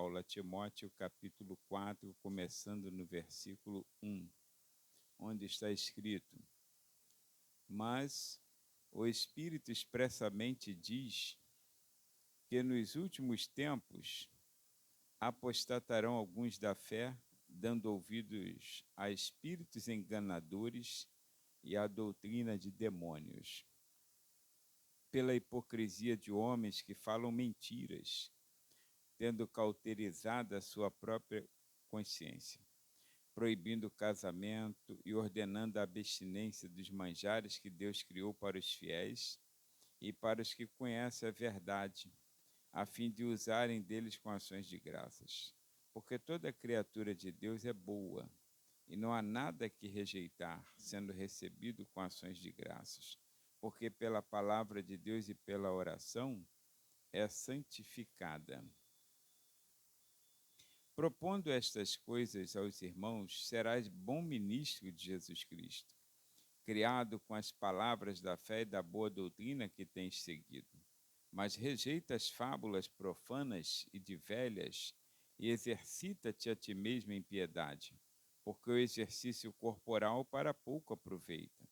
Paulo a Timóteo, capítulo 4, começando no versículo 1, onde está escrito: Mas o Espírito expressamente diz que nos últimos tempos apostatarão alguns da fé, dando ouvidos a espíritos enganadores e à doutrina de demônios, pela hipocrisia de homens que falam mentiras, tendo cauterizado a sua própria consciência, proibindo o casamento e ordenando a abstinência dos manjares que Deus criou para os fiéis e para os que conhecem a verdade, a fim de usarem deles com ações de graças. Porque toda criatura de Deus é boa, e não há nada que rejeitar, sendo recebido com ações de graças, porque pela palavra de Deus e pela oração é santificada. Propondo estas coisas aos irmãos, serás bom ministro de Jesus Cristo, criado com as palavras da fé e da boa doutrina que tens seguido. Mas rejeita as fábulas profanas e de velhas e exercita-te a ti mesmo em piedade, porque o exercício corporal para pouco aproveita,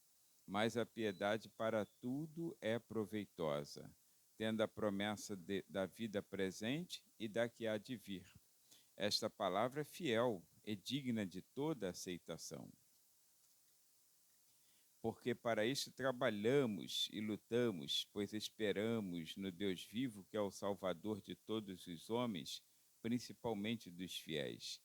mas a piedade para tudo é proveitosa, tendo a promessa da vida presente e da que há de vir. Esta palavra é fiel e digna de toda aceitação. Porque para isso trabalhamos e lutamos, pois esperamos no Deus vivo, que é o Salvador de todos os homens, principalmente dos fiéis.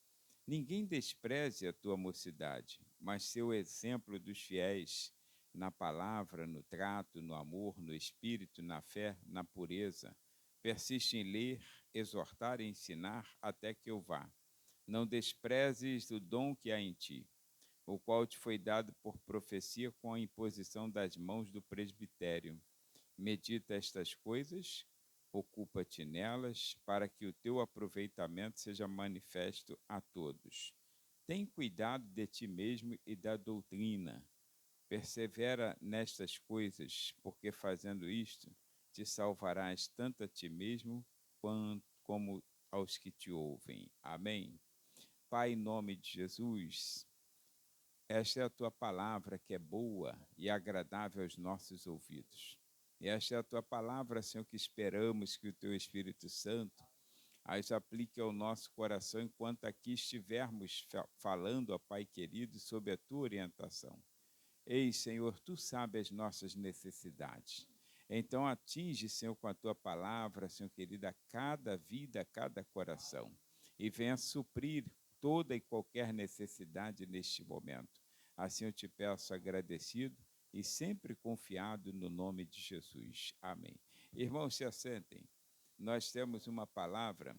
Ninguém despreze a tua mocidade, mas seu exemplo dos fiéis, na palavra, no trato, no amor, no espírito, na fé, na pureza. Persiste em ler, exortar e ensinar até que eu vá. Não desprezes o dom que há em ti, o qual te foi dado por profecia com a imposição das mãos do presbitério. Medita estas coisas, ocupa-te nelas, para que o teu aproveitamento seja manifesto a todos. Tem cuidado de ti mesmo e da doutrina. Persevera nestas coisas, porque fazendo isto, te salvarás tanto a ti mesmo como aos que te ouvem. Amém. Pai, em nome de Jesus, esta é a tua palavra que é boa e agradável aos nossos ouvidos. E esta é a tua palavra, Senhor, que esperamos que o teu Espírito Santo as aplique ao nosso coração enquanto aqui estivermos falando, ó Pai querido, sob a tua orientação. Ei, Senhor, tu sabes as nossas necessidades. Então atinge, Senhor, com a tua palavra, Senhor querido, a cada vida, a cada coração. E venha suprir toda e qualquer necessidade neste momento. Assim eu te peço agradecido e sempre confiado no nome de Jesus. Amém. Irmãos, se assentem. Nós temos uma palavra.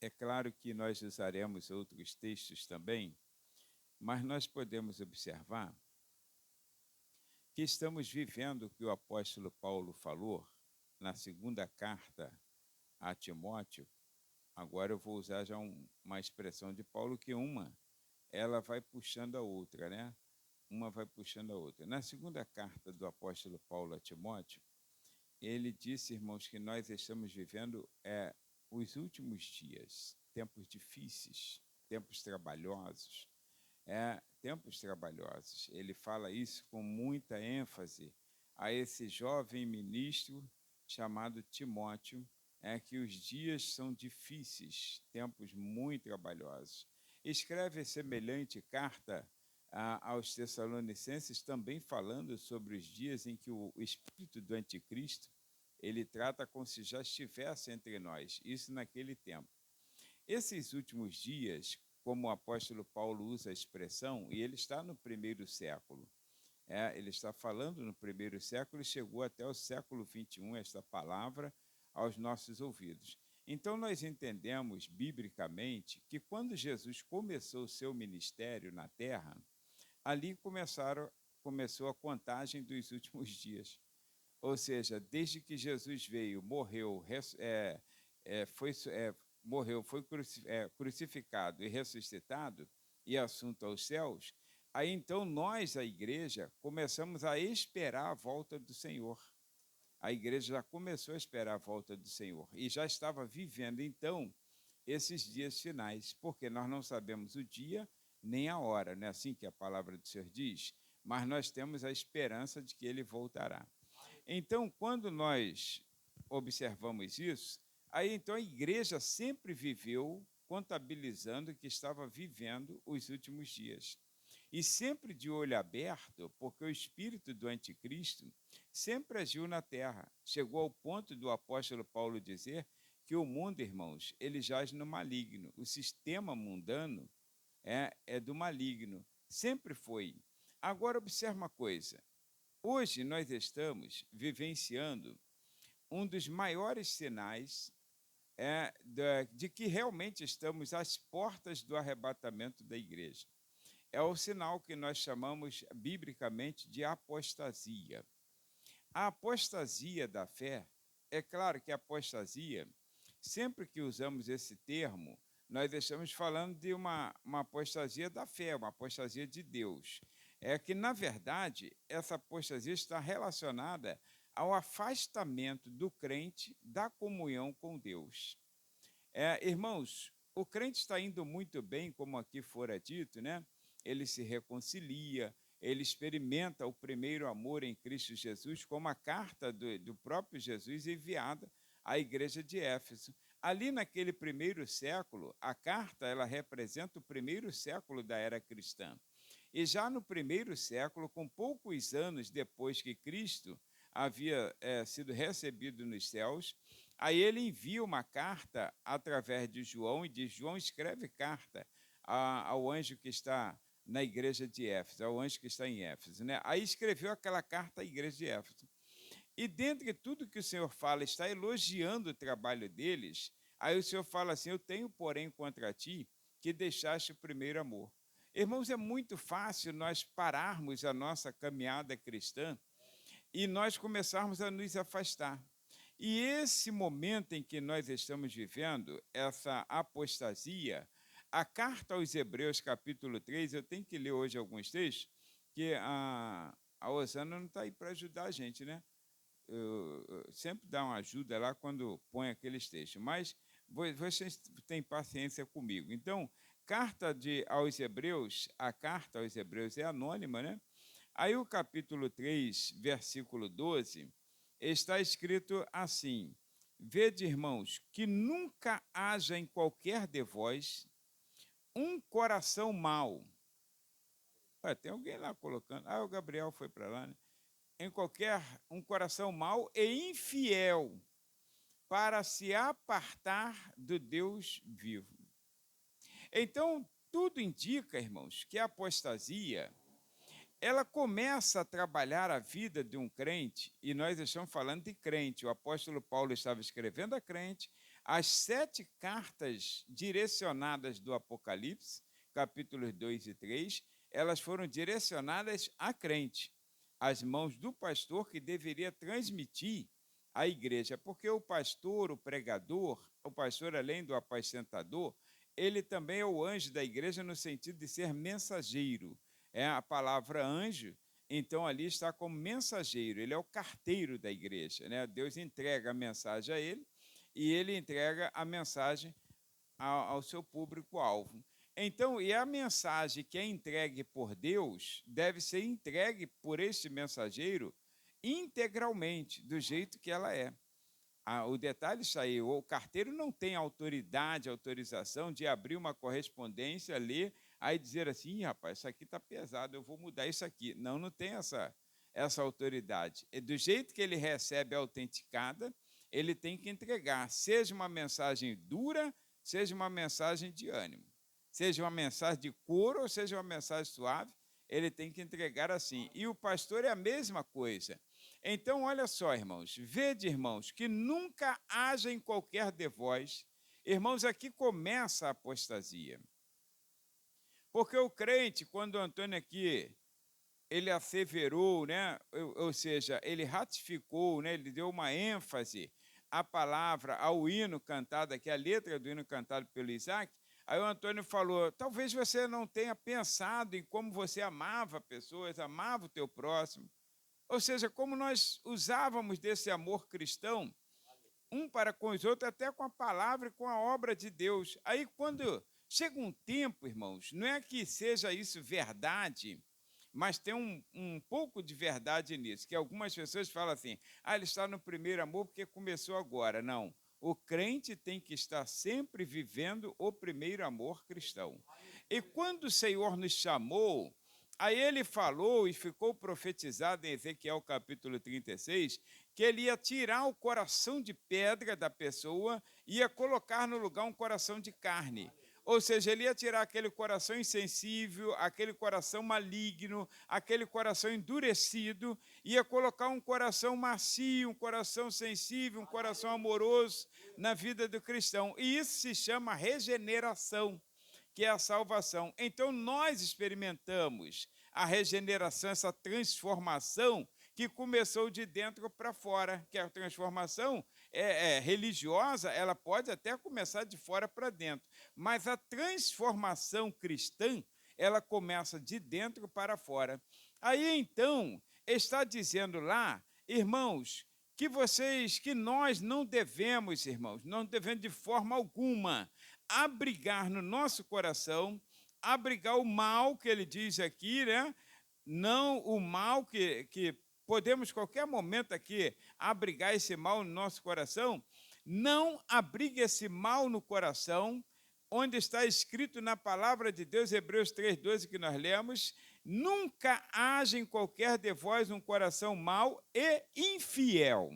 É claro que nós usaremos outros textos também, mas nós podemos observar que estamos vivendo o que o apóstolo Paulo falou na segunda carta a Timóteo. Agora eu vou usar já uma expressão de Paulo que ela vai puxando a outra, né? Uma vai puxando a outra. Na segunda carta do apóstolo Paulo a Timóteo, ele disse, irmãos, que nós estamos vivendo os últimos dias, tempos difíceis, tempos trabalhosos. Tempos trabalhosos. Ele fala isso com muita ênfase a esse jovem ministro chamado Timóteo, que os dias são difíceis, tempos muito trabalhosos. Escreve semelhante carta aos Tessalonicenses, também falando sobre os dias em que o espírito do anticristo, ele trata como se já estivesse entre nós, isso naquele tempo. Esses últimos dias, como o apóstolo Paulo usa a expressão, e ele está no primeiro século, ele está falando no primeiro século e chegou até o século 21, esta palavra, aos nossos ouvidos. Então, nós entendemos, biblicamente, que quando Jesus começou o seu ministério na terra, ali começou a contagem dos últimos dias. Ou seja, desde que Jesus veio, morreu, foi crucificado e ressuscitado e assunto aos céus, aí então nós, a igreja, começamos a esperar a volta do Senhor. A igreja já começou a esperar a volta do Senhor e já estava vivendo, então, esses dias finais, porque nós não sabemos o dia nem a hora, não é assim que a palavra do Senhor diz? Mas nós temos a esperança de que ele voltará. Então, quando nós observamos isso, aí então a igreja sempre viveu contabilizando que estava vivendo os últimos dias. E sempre de olho aberto, porque o espírito do anticristo sempre agiu na terra. Chegou ao ponto do apóstolo Paulo dizer que o mundo, irmãos, ele jaz no maligno. O sistema mundano é do maligno. Sempre foi. Agora, observe uma coisa. Hoje nós estamos vivenciando um dos maiores sinais de que realmente estamos às portas do arrebatamento da igreja. É o sinal que nós chamamos biblicamente de apostasia. A apostasia da fé, é claro que a apostasia, sempre que usamos esse termo, nós estamos falando de uma apostasia da fé, uma apostasia de Deus. É que, na verdade, essa apostasia está relacionada ao afastamento do crente da comunhão com Deus. Irmãos, o crente está indo muito bem, como aqui fora dito, né? Ele se reconcilia, ele experimenta o primeiro amor em Cristo Jesus, como a carta do próprio Jesus enviada à igreja de Éfeso. Ali naquele primeiro século, a carta ela representa o primeiro século da era cristã. E já no primeiro século, com poucos anos depois que Cristo havia sido recebido nos céus, aí ele envia uma carta através de João e diz: João escreve carta ao anjo que está na igreja de Éfeso, ao anjo que está em Éfeso. Né? Aí escreveu aquela carta à igreja de Éfeso. E dentre tudo que o Senhor fala, está elogiando o trabalho deles, aí o Senhor fala assim: eu tenho, porém, contra ti que deixaste o primeiro amor. Irmãos, é muito fácil nós pararmos a nossa caminhada cristã e nós começarmos a nos afastar. E esse momento em que nós estamos vivendo, essa apostasia, a carta aos Hebreus, capítulo 3, eu tenho que ler hoje alguns textos, que a Osana não está aí para ajudar a gente, né? Eu sempre dá uma ajuda lá quando põe aqueles textos, mas vocês têm paciência comigo. Então, aos Hebreus, a carta aos Hebreus é anônima, né? Aí o capítulo 3, versículo 12, está escrito assim: Vede, irmãos, que nunca haja em qualquer de vós um coração mau. Tem alguém lá colocando. O Gabriel foi para lá, né? Um coração mau e infiel, para se apartar do Deus vivo. Então, tudo indica, irmãos, que a apostasia ela começa a trabalhar a vida de um crente, e nós estamos falando de crente. O apóstolo Paulo estava escrevendo a crente. As 7 cartas direcionadas do Apocalipse, capítulos 2 e 3, elas foram direcionadas a crente, às mãos do pastor que deveria transmitir à igreja, porque o pastor, o pregador, o pastor, além do apacentador, ele também é o anjo da igreja no sentido de ser mensageiro. A palavra anjo, então ali está como mensageiro, ele é o carteiro da igreja, né? Deus entrega a mensagem a ele e ele entrega a mensagem ao seu público-alvo. Então, e a mensagem que é entregue por Deus deve ser entregue por este mensageiro integralmente, do jeito que ela é. O detalhe está aí, o carteiro não tem autorização de abrir uma correspondência, ler, aí dizer assim: rapaz, isso aqui está pesado, eu vou mudar isso aqui. Não, não tem essa autoridade. Do jeito que ele recebe autenticada, ele tem que entregar, seja uma mensagem dura, seja uma mensagem de ânimo, seja uma mensagem de coro ou seja uma mensagem suave, ele tem que entregar assim. E o pastor é a mesma coisa. Então, olha só, irmãos, vede, irmãos, que nunca haja em qualquer de vós, irmãos, aqui começa a apostasia. Porque o crente, quando o Antônio aqui, ele asseverou, né, ou seja, ele ratificou, né, ele deu uma ênfase à palavra, ao hino cantado aqui, a letra do hino cantado pelo Isaac, aí o Antônio falou: talvez você não tenha pensado em como você amava pessoas, amava o teu próximo. Ou seja, como nós usávamos desse amor cristão um para com os outros, até com a palavra e com a obra de Deus. Aí, quando chega um tempo, irmãos, não é que seja isso verdade, mas tem um pouco de verdade nisso, que algumas pessoas falam assim, ele está no primeiro amor porque começou agora. Não, o crente tem que estar sempre vivendo o primeiro amor cristão. E quando o Senhor nos chamou, aí ele falou e ficou profetizado em Ezequiel capítulo 36, que ele ia tirar o coração de pedra da pessoa e ia colocar no lugar um coração de carne. Ou seja, ele ia tirar aquele coração insensível, aquele coração maligno, aquele coração endurecido, ia colocar um coração macio, um coração sensível, um coração amoroso na vida do cristão. E isso se chama regeneração, que é a salvação. Então, nós experimentamos a regeneração, essa transformação que começou de dentro para fora, que a transformação religiosa, ela pode até começar de fora para dentro, mas a transformação cristã, ela começa de dentro para fora. Aí, então, está dizendo lá, irmãos, que nós não devemos, irmãos, não devemos de forma alguma abrigar no nosso coração, abrigar o mal que ele diz aqui, né? Não o mal que podemos, qualquer momento aqui, abrigar esse mal no nosso coração. Não abrigue esse mal no coração, onde está escrito na palavra de Deus, Hebreus 3,12, que nós lemos, nunca haja em qualquer de vós um coração mau e infiel.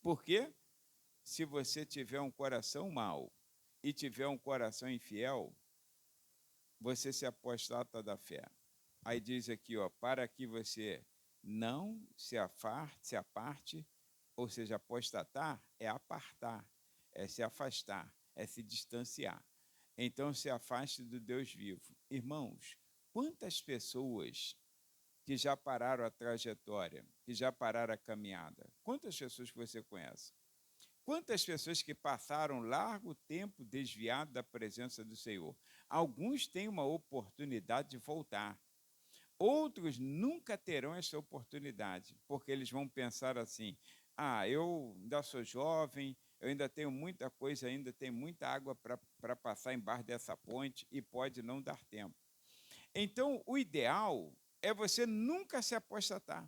Por quê? Se você tiver um coração mau e tiver um coração infiel, você se apostata da fé. Aí diz aqui, para que você não se aparte, ou seja, apostatar é apartar, é se afastar, é se distanciar. Então, se afaste do Deus vivo. Irmãos, quantas pessoas que já pararam a trajetória, que já pararam a caminhada, quantas pessoas que você conhece? Quantas pessoas que passaram largo tempo desviado da presença do Senhor? Alguns têm uma oportunidade de voltar. Outros nunca terão essa oportunidade, porque eles vão pensar assim, eu ainda sou jovem, eu ainda tenho muita coisa, ainda tenho muita água para passar embaixo dessa ponte e pode não dar tempo. Então, o ideal é você nunca se apostatar.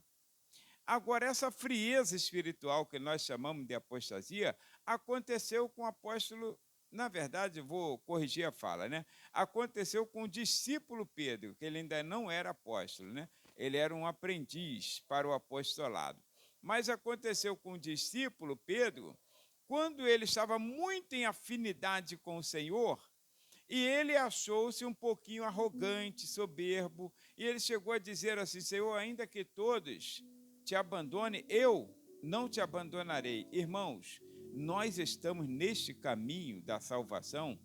Agora, essa frieza espiritual que nós chamamos de apostasia, aconteceu com o apóstolo, na verdade, vou corrigir a fala, né? Aconteceu com o discípulo Pedro, que ele ainda não era apóstolo, né? Ele era um aprendiz para o apostolado. Mas aconteceu com o discípulo Pedro, quando ele estava muito em afinidade com o Senhor, e ele achou-se um pouquinho arrogante, soberbo, e ele chegou a dizer assim, Senhor, ainda que todos te abandone, eu não te abandonarei. Irmãos, nós estamos neste caminho da salvação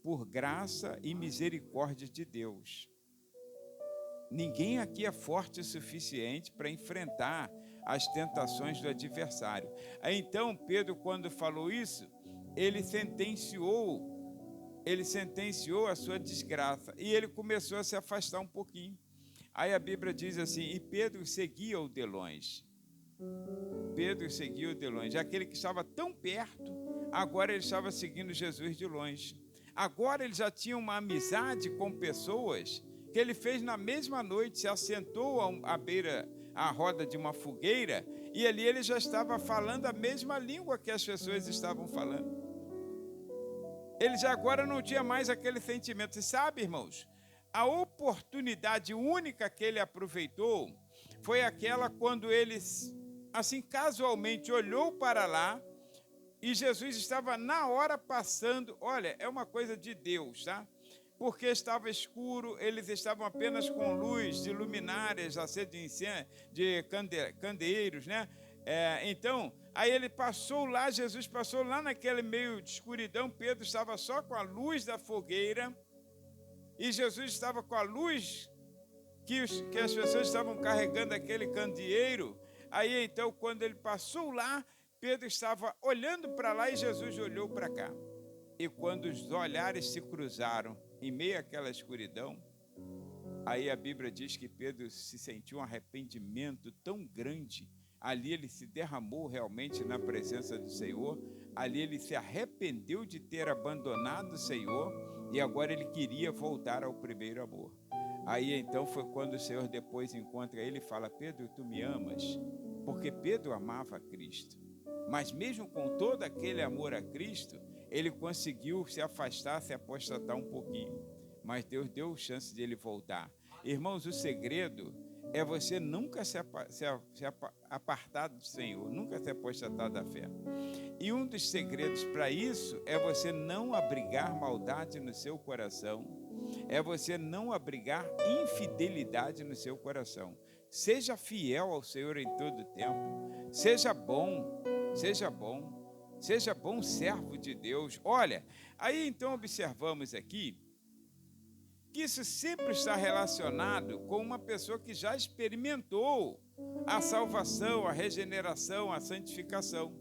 por graça e misericórdia de Deus. Ninguém aqui é forte o suficiente para enfrentar as tentações do adversário. Aí, então, Pedro, quando falou isso, ele sentenciou a sua desgraça e ele começou a se afastar um pouquinho. Aí a Bíblia diz assim, e Pedro seguia-o de longe. Pedro seguia-o de longe. Aquele que estava tão perto, agora ele estava seguindo Jesus de longe. Agora ele já tinha uma amizade com pessoas que ele fez na mesma noite, se assentou à roda de uma fogueira, e ali ele já estava falando a mesma língua que as pessoas estavam falando. Ele já agora não tinha mais aquele sentimento. E sabe, irmãos, a oportunidade única que ele aproveitou foi aquela quando ele, assim, casualmente olhou para lá e Jesus estava na hora passando. Olha, é uma coisa de Deus, tá? Porque estava escuro, eles estavam apenas com luz de luminárias, de candeeiros, né? Então, aí ele passou lá, Jesus passou lá naquele meio de escuridão, Pedro estava só com a luz da fogueira, e Jesus estava com a luz que as pessoas estavam carregando aquele candeeiro. Aí, então, quando ele passou lá, Pedro estava olhando para lá e Jesus olhou para cá. E quando os olhares se cruzaram em meio àquela escuridão, aí a Bíblia diz que Pedro se sentiu um arrependimento tão grande, ali ele se derramou realmente na presença do Senhor, ali ele se arrependeu de ter abandonado o Senhor e agora ele queria voltar ao primeiro amor. Aí então foi quando o Senhor depois encontra ele e fala: Pedro, tu me amas? Porque Pedro amava Cristo, mas mesmo com todo aquele amor a Cristo, ele conseguiu se afastar, se apostatar um pouquinho, mas Deus deu chance de ele voltar. Irmãos, o segredo é você nunca se apartar do Senhor, nunca se apostatar da fé. E um dos segredos para isso é você não abrigar maldade no seu coração, é você não abrigar infidelidade no seu coração. Seja fiel ao Senhor em todo o tempo, seja bom servo de Deus. Olha, aí então observamos aqui que isso sempre está relacionado com uma pessoa que já experimentou a salvação, a regeneração, a santificação.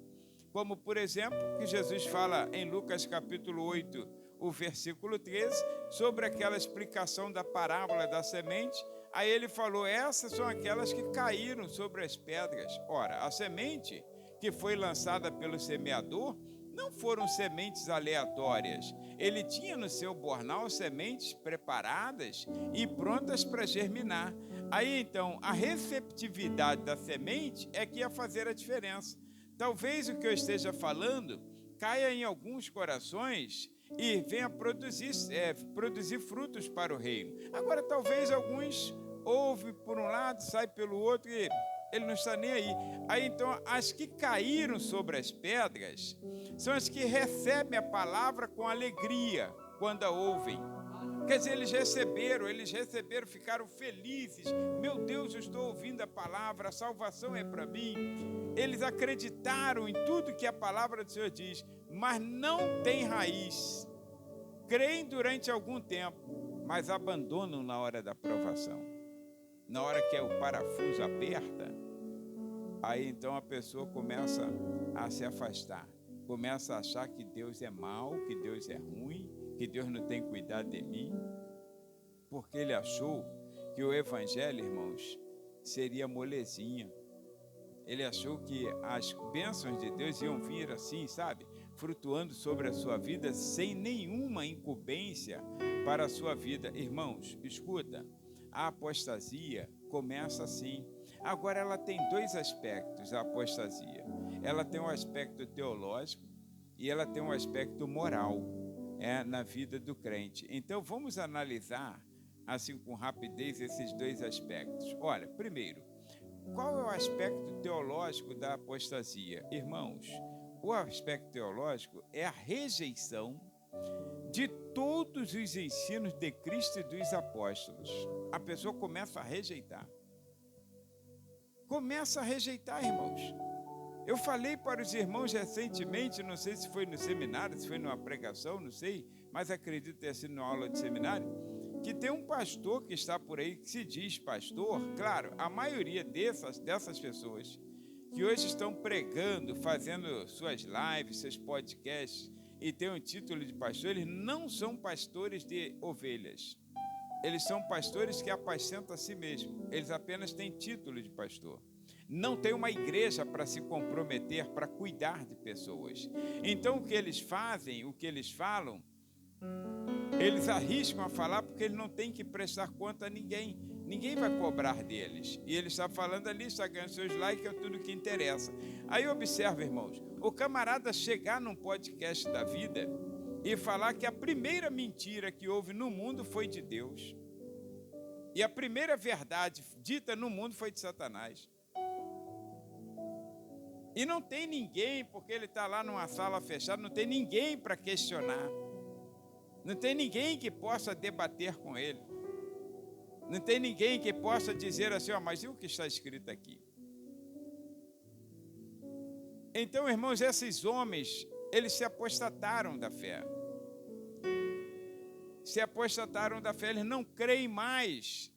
Como, por exemplo, que Jesus fala em Lucas capítulo 8, o versículo 13, sobre aquela explicação da parábola da semente. Aí ele falou: essas são aquelas que caíram sobre as pedras. Ora, a semente que foi lançada pelo semeador não foram sementes aleatórias. Ele tinha no seu bornal sementes preparadas e prontas para germinar. Aí então, a receptividade da semente é que ia fazer a diferença. Talvez o que eu esteja falando caia em alguns corações e venha produzir frutos para o reino. Agora, talvez alguns ouvem por um lado, sai pelo outro e ele não está nem aí. Aí então, as que caíram sobre as pedras são as que recebem a palavra com alegria quando a ouvem. Quer dizer, eles receberam, ficaram felizes. Meu Deus, eu estou ouvindo a palavra, a salvação é para mim. Eles acreditaram em tudo que a palavra do Senhor diz, mas não tem raiz. Creem durante algum tempo, mas abandonam na hora da provação. Na hora que o parafuso aperta, aí então a pessoa começa a se afastar, começa a achar que Deus é mau, que Deus é ruim, que Deus não tem cuidado de mim, porque ele achou que o evangelho, irmãos, seria molezinha. Ele achou que as bênçãos de Deus iam vir assim, sabe, flutuando sobre a sua vida sem nenhuma incumbência para a sua vida. Irmãos, escuta, a apostasia começa assim. Agora, ela tem dois aspectos, a apostasia. Ela tem um aspecto teológico e ela tem um aspecto moral na vida do crente. Então, vamos analisar, assim, com rapidez, esses dois aspectos. Olha, primeiro, qual é o aspecto teológico da apostasia? Irmãos, o aspecto teológico é a rejeição de todos os ensinos de Cristo e dos apóstolos. A pessoa começa a rejeitar. Começa a rejeitar, irmãos. Eu falei para os irmãos recentemente, não sei se foi no seminário, se foi numa pregação, não sei, mas acredito ter sido numa aula de seminário, que tem um pastor que está por aí, que se diz pastor. Claro, a maioria dessas pessoas que hoje estão pregando, fazendo suas lives, seus podcasts, e tem um título de pastor, eles não são pastores de ovelhas. Eles são pastores que apacentam a si mesmos. Eles apenas têm título de pastor. Não tem uma igreja para se comprometer, para cuidar de pessoas. Então, o que eles fazem, o que eles falam, eles arriscam a falar porque eles não têm que prestar conta a ninguém. Ninguém vai cobrar deles. E ele está falando ali, está ganhando seus likes, é tudo que interessa. Aí observa, irmãos, o camarada chegar num podcast da vida e falar que a primeira mentira que houve no mundo foi de Deus. E a primeira verdade dita no mundo foi de Satanás. E não tem ninguém, porque ele está lá numa sala fechada, não tem ninguém para questionar. Não tem ninguém que possa debater com ele. Não tem ninguém que possa dizer assim, mas e o que está escrito aqui? Então, irmãos, esses homens, eles se apostataram da fé. Se apostataram da fé, eles não creem mais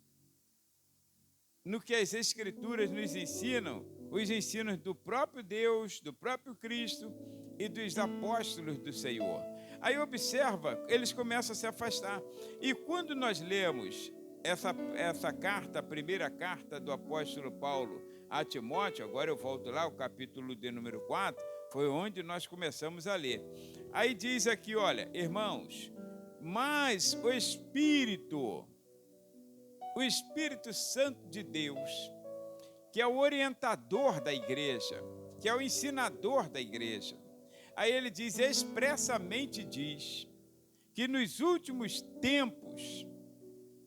no que as Escrituras nos ensinam, os ensinos do próprio Deus, do próprio Cristo e dos apóstolos do Senhor. Aí observa, eles começam a se afastar. E quando nós lemos essa carta, a primeira carta do apóstolo Paulo a Timóteo, agora eu volto lá, o capítulo de número 4, foi onde nós começamos a ler. Aí diz aqui, olha, irmãos, mas o Espírito Santo de Deus, que é o orientador da igreja, que é o ensinador da igreja. Aí ele diz, expressamente diz, que nos últimos tempos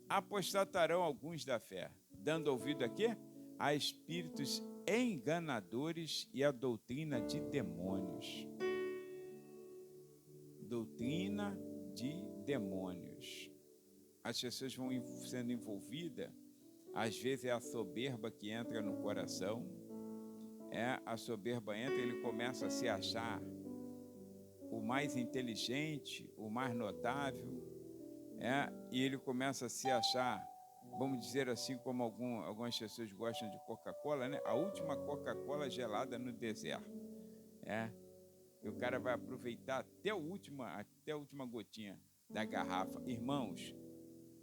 apostatarão alguns da fé, dando ouvido a quê? A espíritos enganadores e a doutrina de demônios. Doutrina de demônios. As pessoas vão sendo envolvidas, às vezes é a soberba que entra no coração, a soberba entra, ele começa a se achar o mais inteligente, o mais notável, e ele começa a se achar, vamos dizer assim, como algumas pessoas gostam de Coca-Cola, né? A última Coca-Cola gelada no deserto, e o cara vai aproveitar até a última gotinha da garrafa. Irmãos,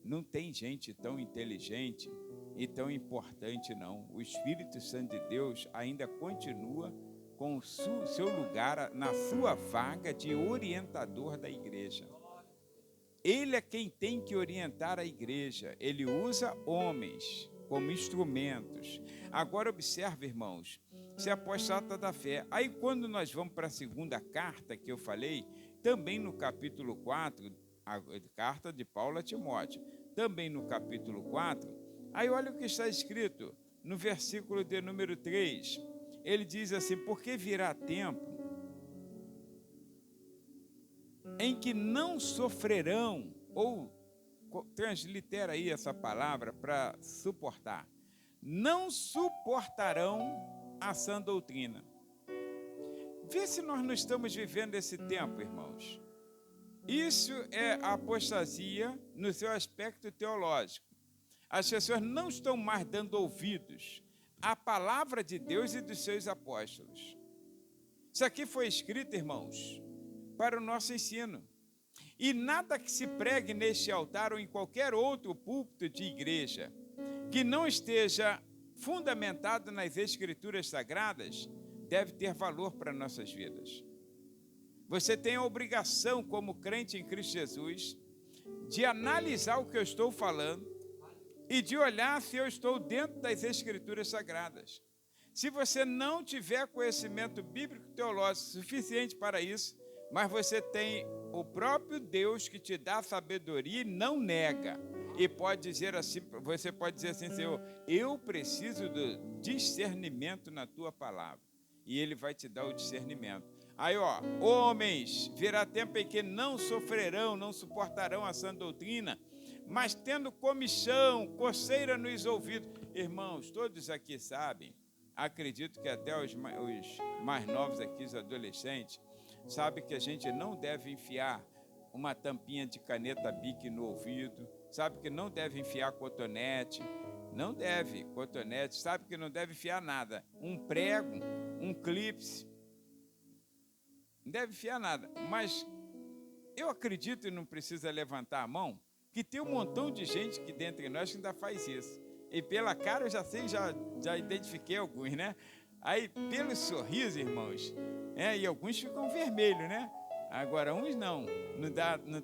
não tem gente tão inteligente e tão importante, não. O Espírito Santo de Deus ainda continua com o seu lugar na sua vaga de orientador da igreja. Ele é quem tem que orientar a igreja. Ele usa homens como instrumentos. Agora observe, irmãos, se apostata da fé. Aí quando nós vamos para a segunda carta que eu falei, também no capítulo 4, a carta de Paulo a Timóteo, também no capítulo 4, aí olha o que está escrito no versículo de número 3. Ele diz assim, porque virá tempo em que não sofrerão, ou translitera aí essa palavra para suportar, não suportarão a sã doutrina. Vê se nós não estamos vivendo esse tempo, irmãos. Isso é a apostasia no seu aspecto teológico. As pessoas não estão mais dando ouvidos à palavra de Deus e dos seus apóstolos. Isso aqui foi escrito, irmãos, para o nosso ensino. E nada que se pregue neste altar ou em qualquer outro púlpito de igreja que não esteja fundamentado nas Escrituras Sagradas deve ter valor para nossas vidas. Você tem a obrigação, como crente em Cristo Jesus, de analisar o que eu estou falando e de olhar se eu estou dentro das Escrituras Sagradas. Se você não tiver conhecimento bíblico teológico suficiente para isso, mas você tem o próprio Deus que te dá sabedoria e não nega. E pode dizer assim, você pode dizer assim, Senhor, eu preciso do discernimento na tua palavra. E ele vai te dar o discernimento. Aí, homens, virá tempo em que não sofrerão, não suportarão a sã doutrina, mas tendo comichão, coceira nos ouvidos. Irmãos, todos aqui sabem, acredito que até os mais novos aqui, os adolescentes, sabem que a gente não deve enfiar uma tampinha de caneta Bic no ouvido, sabe que não deve enfiar cotonete, sabe que não deve enfiar nada, um prego, um clipe, não deve enfiar nada, mas eu acredito, e não precisa levantar a mão, que tem um montão de gente que dentre nós que ainda faz isso, e pela cara eu já sei, já identifiquei alguns, né? Aí pelo sorriso, irmãos, e alguns ficam vermelhos, né? Agora uns não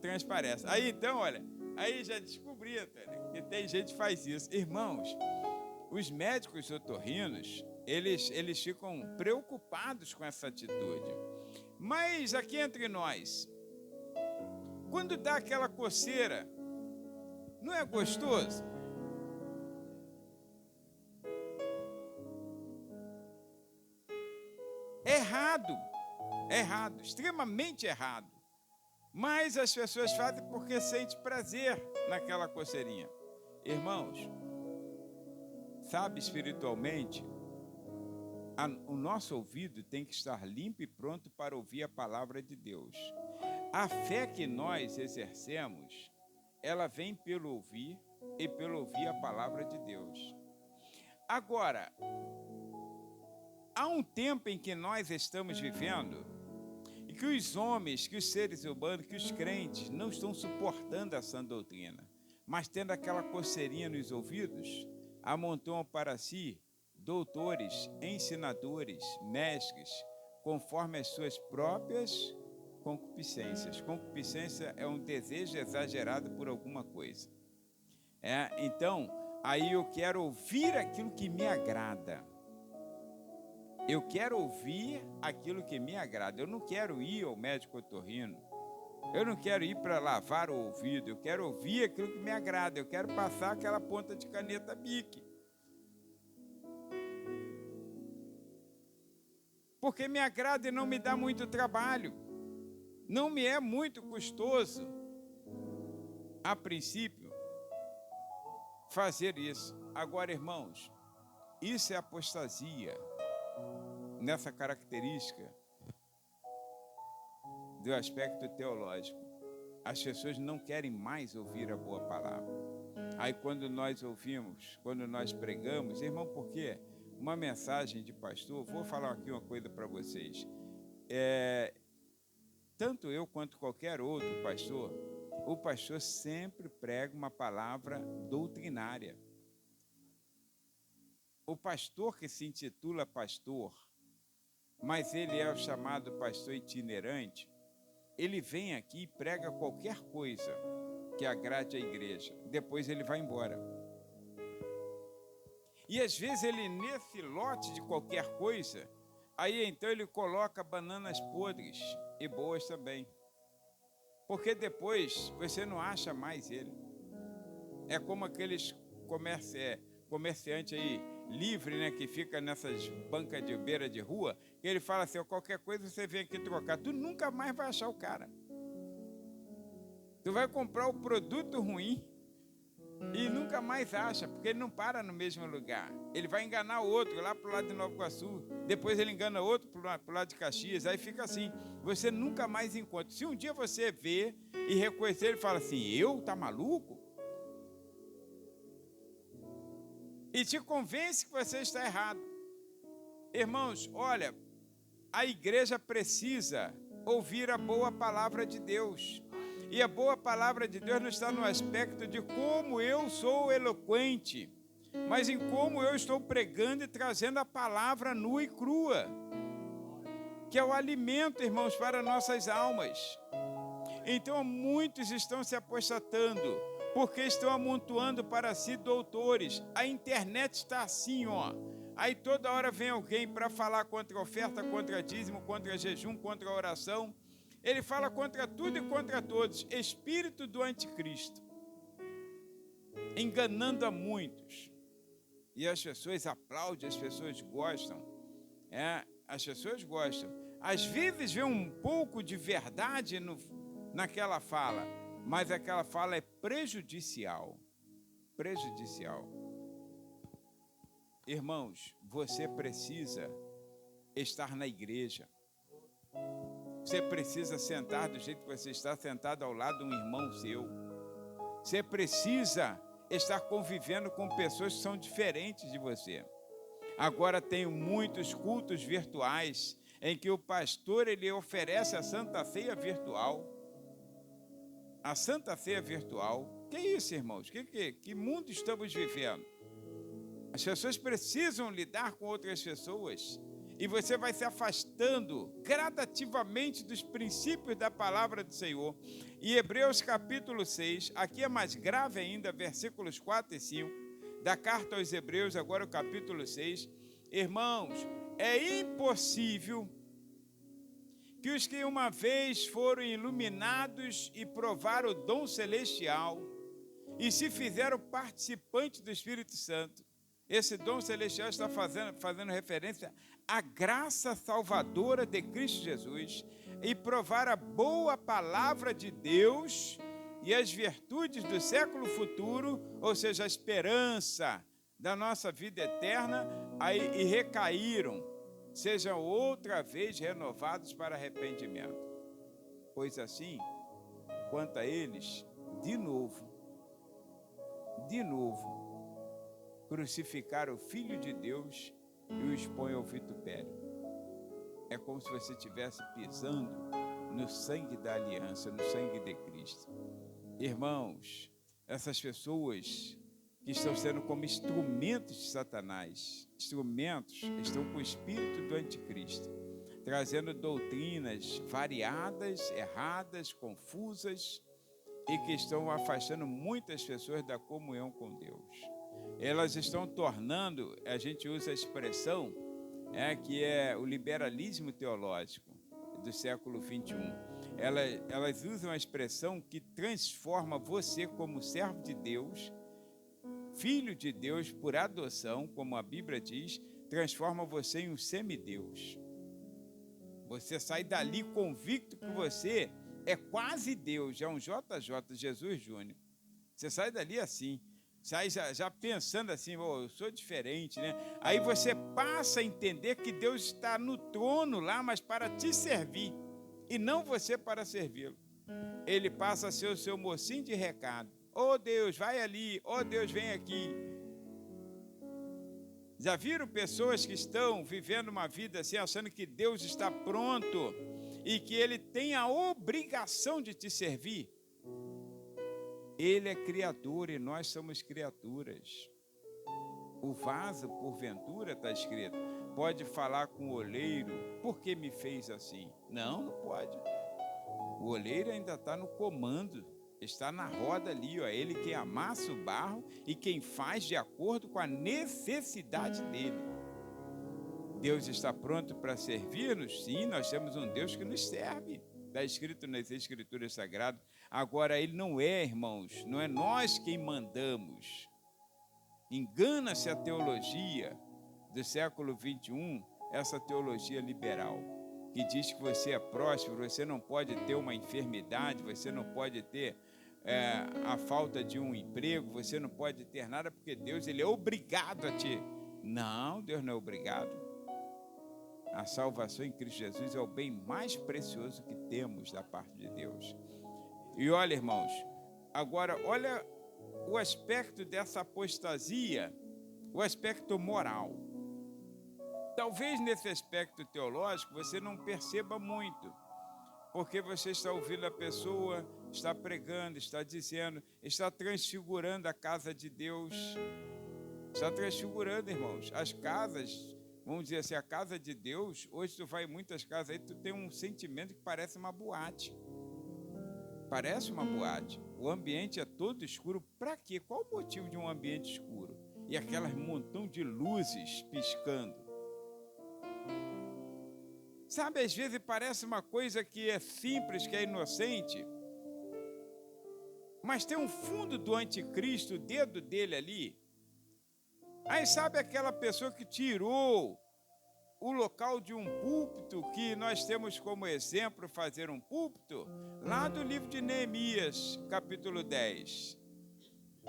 transparece. Aí então, olha, aí já descobri, que tem gente que faz isso. Irmãos, os médicos otorrinos, eles ficam preocupados com essa atitude. Mas aqui entre nós, quando dá aquela coceira, não é gostoso? Errado, extremamente errado. Mas as pessoas fazem porque sentem prazer naquela coceirinha. Irmãos, sabe, espiritualmente, o nosso ouvido tem que estar limpo e pronto para ouvir a palavra de Deus. A fé que nós exercemos, ela vem pelo ouvir e pelo ouvir a palavra de Deus. Agora, há um tempo em que nós estamos vivendo e que os homens, que os seres humanos, que os crentes não estão suportando a sã doutrina, mas tendo aquela coceirinha nos ouvidos, amontoam para si doutores, ensinadores, mestres, conforme as suas próprias concupiscências. Concupiscência é um desejo exagerado por alguma coisa. Então, aí eu quero ouvir aquilo que me agrada. Eu quero ouvir aquilo que me agrada. Eu não quero ir ao médico otorrino. Eu não quero ir para lavar o ouvido. Eu quero ouvir aquilo que me agrada. Eu quero passar aquela ponta de caneta Bic. Porque me agrada e não me dá muito trabalho. Não me é muito custoso, a princípio, fazer isso. Agora, irmãos, isso é apostasia nessa característica do aspecto teológico. As pessoas não querem mais ouvir a boa palavra. Aí quando nós ouvimos, quando nós pregamos, irmão, por quê? Uma mensagem de pastor, vou falar aqui uma coisa para vocês. Tanto eu quanto qualquer outro pastor, o pastor sempre prega uma palavra doutrinária. O pastor que se intitula pastor, mas ele é o chamado pastor itinerante, ele vem aqui e prega qualquer coisa que agrade a igreja. Depois ele vai embora. E às vezes ele, nesse lote de qualquer coisa, aí então ele coloca bananas podres e boas também. Porque depois você não acha mais ele. É como aqueles comerciantes aí, livre, né, que fica nessas bancas de beira de rua, que ele fala assim, qualquer coisa você vem aqui trocar, tu nunca mais vai achar o cara. Tu vai comprar o produto ruim e nunca mais acha, porque ele não para no mesmo lugar. Ele vai enganar outro lá pro lado de Nova Iguaçu, depois ele engana outro pro lado de Caxias, aí fica assim, você nunca mais encontra. Se um dia você vê e reconhecer, ele fala assim, tá maluco? E te convence que você está errado. Irmãos, olha, a igreja precisa ouvir a boa palavra de Deus. E a boa palavra de Deus não está no aspecto de como eu sou eloquente, mas em como eu estou pregando e trazendo a palavra nua e crua, que é o alimento, irmãos, para nossas almas. Então, muitos estão se apostatando, porque estão amontoando para si doutores. A internet está assim, ó. Aí toda hora vem alguém para falar contra a oferta, contra dízimo, contra jejum, contra a oração. Ele fala contra tudo e contra todos. Espírito do anticristo. Enganando a muitos. E as pessoas aplaudem, as pessoas gostam. As pessoas gostam. Às vezes vê um pouco de verdade naquela fala, mas aquela fala é prejudicial. Prejudicial. Irmãos, você precisa estar na igreja. Você precisa sentar do jeito que você está sentado ao lado de um irmão seu. Você precisa estar convivendo com pessoas que são diferentes de você. Agora tem muitos cultos virtuais em que o pastor ele oferece a Santa Ceia virtual. A Santa Ceia virtual. Que isso, irmãos? Que mundo estamos vivendo? As pessoas precisam lidar com outras pessoas. E você vai se afastando gradativamente dos princípios da palavra do Senhor. E Hebreus capítulo 6, aqui é mais grave ainda, versículos 4 e 5, da carta aos Hebreus, agora o capítulo 6. Irmãos, é impossível que os que uma vez foram iluminados e provaram o dom celestial e se fizeram participantes do Espírito Santo, esse dom celestial está fazendo referência à graça salvadora de Cristo Jesus e provar a boa palavra de Deus e as virtudes do século futuro, ou seja, a esperança da nossa vida eterna, e recaíram, sejam outra vez renovados para arrependimento. Pois assim, quanto a eles, de novo, crucificaram o Filho de Deus e o expõem ao vitupério. É como se você estivesse pisando no sangue da aliança, no sangue de Cristo. Irmãos, essas pessoas que estão sendo como instrumentos de Satanás. Instrumentos estão com o espírito do anticristo, trazendo doutrinas variadas, erradas, confusas, e que estão afastando muitas pessoas da comunhão com Deus. Elas estão tornando, a gente usa a expressão, que é o liberalismo teológico do século 21. Elas usam a expressão que transforma você como servo de Deus, filho de Deus por adoção, como a Bíblia diz, transforma você em um semideus. Você sai dali convicto que você é quase Deus, é um JJ, Jesus Júnior. Você sai dali assim, sai já pensando assim, eu sou diferente, né? Aí você passa a entender que Deus está no trono lá, mas para te servir, e não você para servi-lo. Ele passa a ser o seu mocinho de recado. Oh Deus, vai ali, oh Deus, vem aqui. Já viram pessoas que estão vivendo uma vida assim, achando que Deus está pronto e que Ele tem a obrigação de te servir? Ele é criador e nós somos criaturas. O vaso, porventura, está escrito, pode falar com o oleiro, por que me fez assim? Não, não pode. O oleiro ainda está no comando, está na roda ali, ele quem amassa o barro e quem faz de acordo com a necessidade dele. Deus está pronto para servir-nos? Sim, nós temos um Deus que nos serve. Está escrito nas Escrituras Sagradas. Agora, Ele não é, irmãos, não é nós quem mandamos. Engana-se a teologia do século 21, essa teologia liberal, que diz que você é próspero, você não pode ter uma enfermidade, você não pode ter a falta de um emprego, você não pode ter nada, porque Deus ele é obrigado a te... Não, Deus não é obrigado. A salvação em Cristo Jesus é o bem mais precioso que temos da parte de Deus. E olha, irmãos, agora olha o aspecto dessa apostasia, o aspecto moral. Talvez nesse aspecto teológico você não perceba muito, porque você está ouvindo a pessoa, está pregando, está dizendo, está transfigurando a casa de Deus. Está transfigurando, irmãos. As casas, vamos dizer assim, a casa de Deus, hoje tu vai em muitas casas aí, tu tem um sentimento que parece uma boate. Parece uma boate. O ambiente é todo escuro. Para quê? Qual o motivo de um ambiente escuro? E aquelas montão de luzes piscando. Sabe, às vezes parece uma coisa que é simples, que é inocente, mas tem um fundo do anticristo, o dedo dele ali. Aí sabe aquela pessoa que tirou o local de um púlpito, que nós temos como exemplo fazer um púlpito, lá do livro de Neemias, capítulo 10.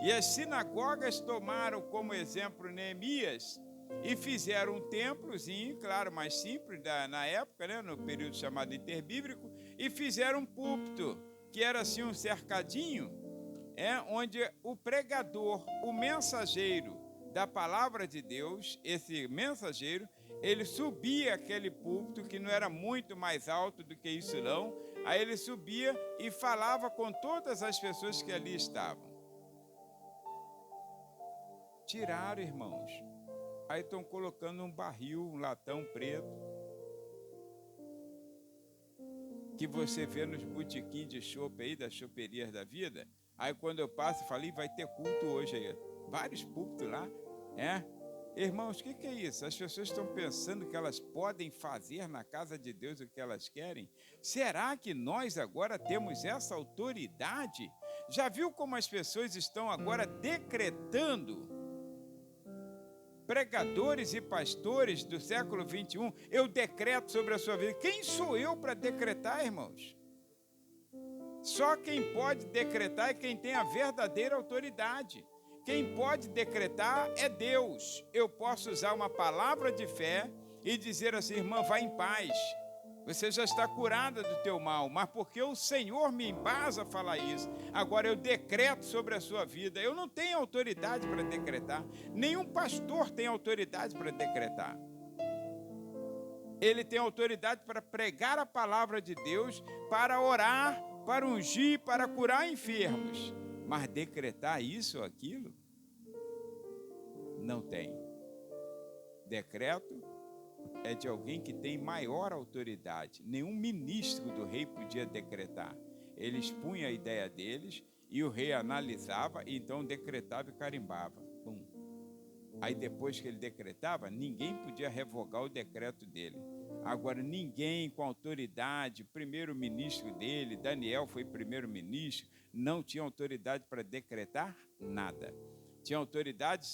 E as sinagogas tomaram como exemplo Neemias e fizeram um templozinho, claro, mais simples na época, né, no período chamado interbíblico, e fizeram um púlpito, que era assim um cercadinho, onde o pregador, o mensageiro da palavra de Deus, esse mensageiro, ele subia aquele púlpito, que não era muito mais alto do que isso não, aí ele subia e falava com todas as pessoas que ali estavam. Tiraram, irmãos. Aí estão colocando um barril, um latão preto, que você vê nos botequins de chopp aí, das chopperias da vida. Aí quando eu passo, falei, vai ter culto hoje aí. Vários púlpitos lá, Irmãos, o que é isso? As pessoas estão pensando que elas podem fazer na casa de Deus o que elas querem? Será que nós agora temos essa autoridade? Já viu como as pessoas estão agora decretando? Pregadores e pastores do século 21, eu decreto sobre a sua vida. Quem sou eu para decretar, irmãos? Só quem pode decretar é quem tem a verdadeira autoridade. Quem pode decretar é Deus. Eu posso usar uma palavra de fé e dizer assim, irmã, vá em paz. Você já está curada do teu mal, mas porque o Senhor me embasa a falar isso. Agora eu decreto sobre a sua vida. Eu não tenho autoridade para decretar. Nenhum pastor tem autoridade para decretar. Ele tem autoridade para pregar a palavra de Deus, para orar, para ungir, para curar enfermos. Mas decretar isso ou aquilo? Não tem. Decreto é de alguém que tem maior autoridade. Nenhum ministro do rei podia decretar. Eles punham a ideia deles e o rei analisava, e então decretava e carimbava. Pum. Aí depois que ele decretava, ninguém podia revogar o decreto dele. Agora, ninguém com autoridade, primeiro-ministro dele, Daniel foi primeiro-ministro, não tinha autoridade para decretar nada. Tinha autoridade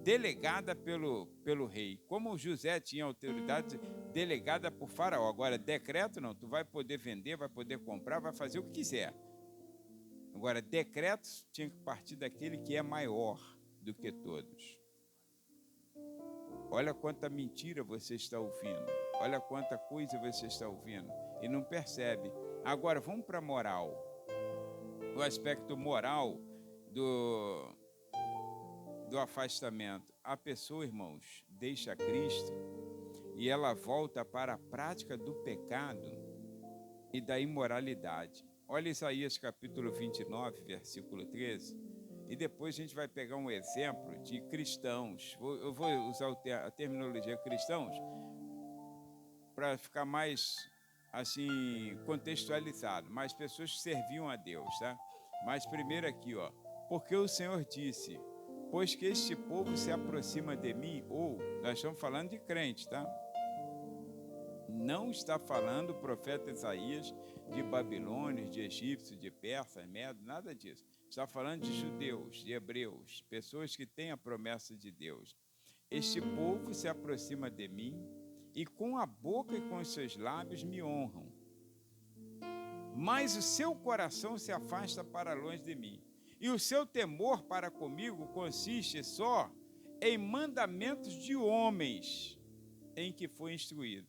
delegada pelo rei. Como José tinha autoridade delegada por Faraó. Agora, decreto não, tu vai poder vender, vai poder comprar, vai fazer o que quiser. Agora, decretos tinha que partir daquele que é maior do que todos. Olha quanta mentira você está ouvindo. Olha quanta coisa você está ouvindo e não percebe. Agora, vamos para a moral. O aspecto moral do afastamento. A pessoa, irmãos, deixa Cristo e ela volta para a prática do pecado e da imoralidade. Olha Isaías capítulo 29, versículo 13. E depois a gente vai pegar um exemplo de cristãos. Eu vou usar a terminologia cristãos para ficar mais assim contextualizado. Mas pessoas que serviam a Deus, tá? Mas primeiro aqui, ó. Porque o Senhor disse: pois que este povo se aproxima de mim, ou nós estamos falando de crente, tá? Não está falando o profeta Isaías de babilônios, de egípcios, de persas, medos, nada disso. Está falando de judeus, de hebreus, pessoas que têm a promessa de Deus. Este povo se aproxima de mim e com a boca e com os seus lábios me honram. Mas o seu coração se afasta para longe de mim. E o seu temor para comigo consiste só em mandamentos de homens em que foi instruído.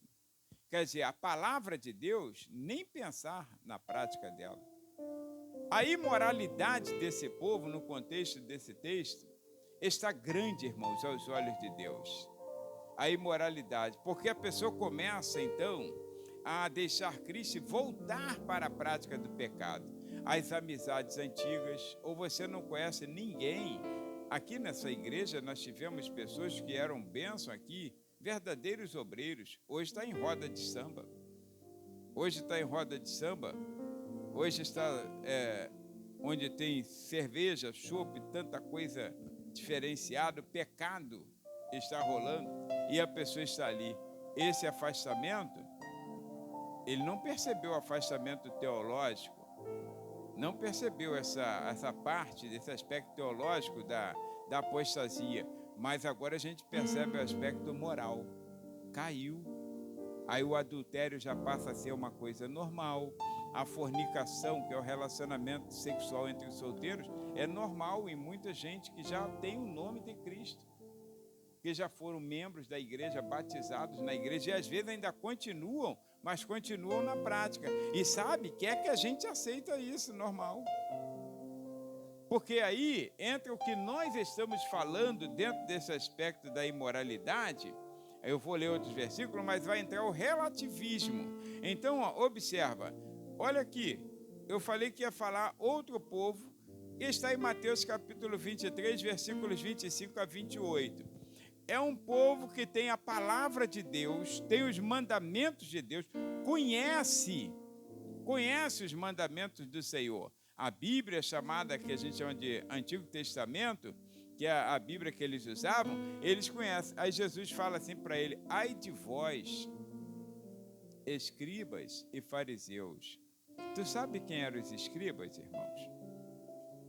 Quer dizer, a palavra de Deus, nem pensar na prática dela. A imoralidade desse povo, no contexto desse texto, está grande, irmãos, aos olhos de Deus. A imoralidade, porque a pessoa começa, então, a deixar Cristo e voltar para a prática do pecado. As amizades antigas, ou você não conhece ninguém. Aqui nessa igreja nós tivemos pessoas que eram bênção aqui, verdadeiros obreiros. Hoje está em roda de samba. Hoje está em roda de samba. Hoje está onde tem cerveja, chopp, tanta coisa diferenciada, pecado está rolando e a pessoa está ali. Esse afastamento, ele não percebeu o afastamento teológico, não percebeu essa parte, desse aspecto teológico da apostasia, mas agora a gente percebe o aspecto moral. Caiu. Aí o adultério já passa a ser uma coisa normal. A fornicação, que é o relacionamento sexual entre os solteiros, é normal em muita gente que já tem o nome de Cristo, que já foram membros da igreja, batizados na igreja, e às vezes ainda continuam, mas continuam na prática. E sabe, quer que a gente aceita isso, normal. Porque aí entra o que nós estamos falando dentro desse aspecto da imoralidade. Eu vou ler outros versículos, mas vai entrar o relativismo. Então, observa, olha aqui, eu falei que ia falar outro povo, que está em Mateus capítulo 23, versículos 25 a 28. É um povo que tem a palavra de Deus, tem os mandamentos de Deus, conhece os mandamentos do Senhor. A Bíblia, chamada, que a gente chama de Antigo Testamento, que é a Bíblia que eles usavam, eles conhecem. Aí Jesus fala assim para ele: ai de vós, escribas e fariseus. Tu sabe quem eram os escribas, irmãos?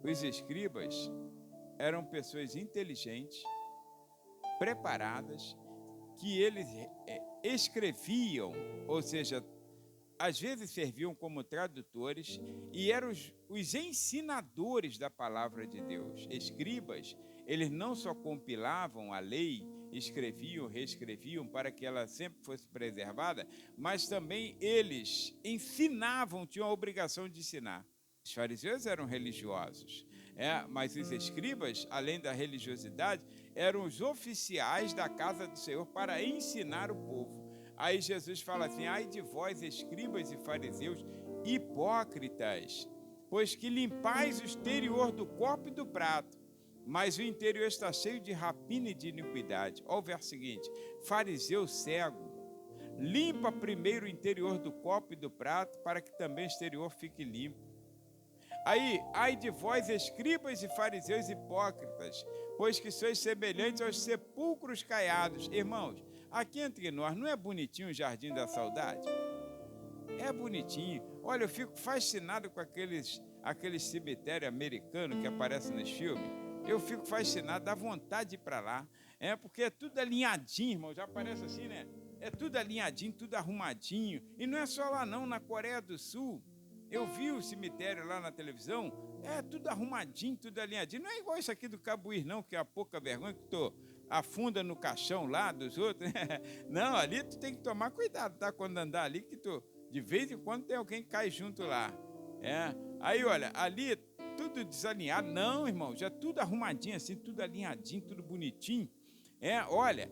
Os escribas eram pessoas inteligentes, preparadas, que eles escreviam, ou seja, às vezes serviam como tradutores e eram os ensinadores da palavra de Deus. Escribas, eles não só compilavam a lei, escreviam, reescreviam para que ela sempre fosse preservada, mas também eles ensinavam, tinham a obrigação de ensinar. Os fariseus eram religiosos, mas os escribas, além da religiosidade, eram os oficiais da casa do Senhor para ensinar o povo. Aí Jesus fala assim: ai de vós, escribas e fariseus, hipócritas, pois que limpais o exterior do copo e do prato, mas o interior está cheio de rapina e de iniquidade. Olha o verso seguinte: fariseu cego, limpa primeiro o interior do copo e do prato, para que também o exterior fique limpo. Aí, ai de vós, escribas e fariseus hipócritas, pois que sois semelhantes aos sepulcros caiados. Irmãos, aqui entre nós, não é bonitinho o Jardim da Saudade? É bonitinho. Olha, eu fico fascinado com aqueles cemitérios americanos que aparecem nos filmes. Eu fico fascinado, dá vontade de ir para lá. Porque é tudo alinhadinho, irmão. Já aparece assim, né? É tudo alinhadinho, tudo arrumadinho. E não é só lá não, na Coreia do Sul. Eu vi o cemitério lá na televisão, é tudo arrumadinho, tudo alinhadinho. Não é igual isso aqui do Cabuir, não, que é a pouca vergonha que tu afunda no caixão lá dos outros. Não, ali tu tem que tomar cuidado, tá? Quando andar ali, que tu, de vez em quando tem alguém que cai junto lá. Aí, olha, ali tudo desalinhado. Não, irmão, já tudo arrumadinho assim, tudo alinhadinho, tudo bonitinho. Olha,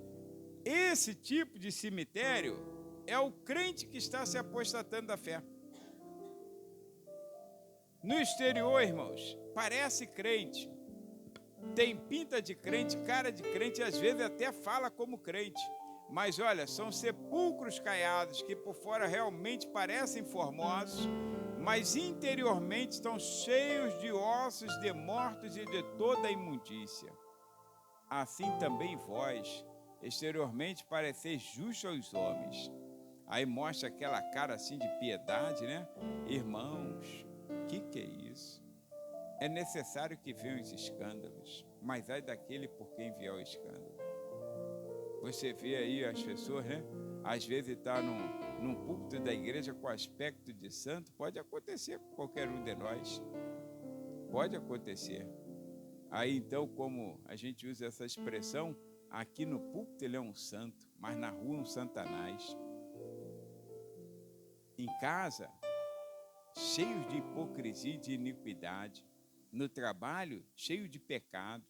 esse tipo de cemitério é o crente que está se apostatando da fé. No exterior, irmãos, parece crente, tem pinta de crente, cara de crente, e às vezes até fala como crente. Mas olha, são sepulcros caiados que por fora realmente parecem formosos, mas interiormente estão cheios de ossos de mortos e de toda a imundícia. Assim também vós, exteriormente pareceis justos aos homens. Aí mostra aquela cara assim de piedade, né? Irmãos, o que é isso? É necessário que venham os escândalos, mas ai daquele por quem vier o escândalo. Você vê aí as pessoas, né? Às vezes está num púlpito da igreja com aspecto de santo. Pode acontecer com qualquer um de nós. Pode acontecer. Aí então, como a gente usa essa expressão, aqui no púlpito ele é um santo, mas na rua um satanás. Em casa, cheio de hipocrisia e de iniquidade. No trabalho, cheio de pecado.